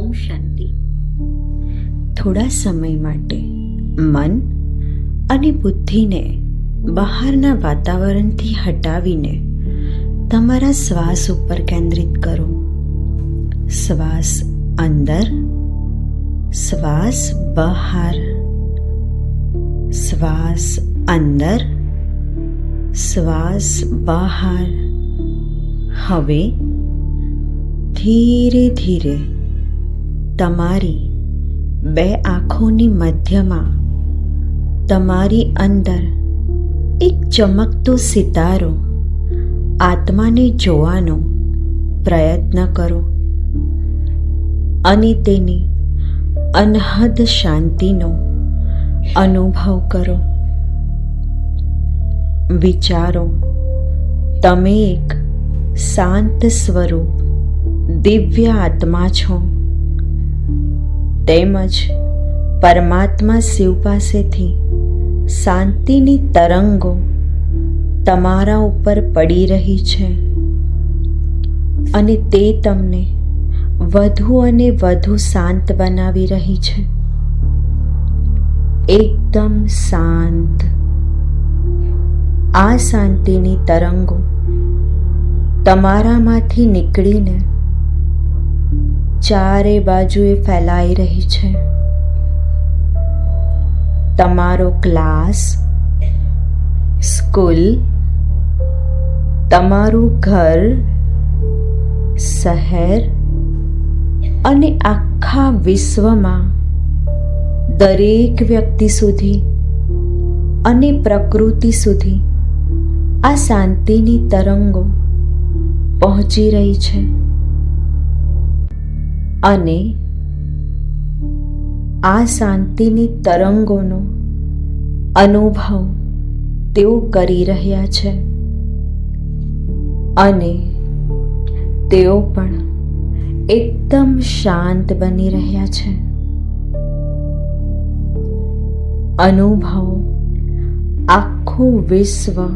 ઓમ શાંતિ. થોડા સમય માટે મન અને બુદ્ધિને બહારના વાતાવરણથી હટાવીને તમારા શ્વાસ ઉપર કેન્દ્રિત કરો. શ્વાસ અંદર, શ્વાસ બહાર, શ્વાસ અંદર, શ્વાસ બહાર. હવે ધીરે ધીરે તમારી બે આંખોની મધ્યમાં તમારી અંદર એક ચમકતો સિતારો આત્માને જોવાનો પ્રયત્ન કરો અને તેની અનહદ શાંતિનો અનુભવ કરો. વિચારો, તમે એક શાંત સ્વરૂપ દિવ્ય આત્મા છો, તેમજ પરમાત્મા શિવ પાસેથી શાંતિની તરંગો તમારા ઉપર પડી રહી છે અને તે તમને વધુ અને વધુ શાંત બનાવી રહી છે. એકદમ શાંત. આ શાંતિની તરંગો તમારામાંથી નીકળીને ચારે બાજુએ ફેલાઈ રહી છે. તમારો ક્લાસ, સ્કૂલ, તમારું ઘર, શહેર અને આખા વિશ્વમાં દરેક વ્યક્તિ સુધી અને પ્રકૃતિ સુધી આ શાંતિની તરંગો પહોંચી રહી છે અને આ શાંતિની તરંગોનો અનુભવ તેઓ કરી રહ્યા છે અને તેઓ પણ એકદમ શાંત બની રહ્યા છે. અનુભવો, આખું વિશ્વ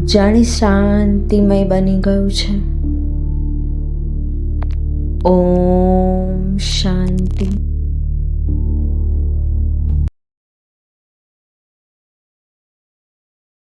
જાણે શાંતિમય બની ગયું છે. ઓમ શાંતિ.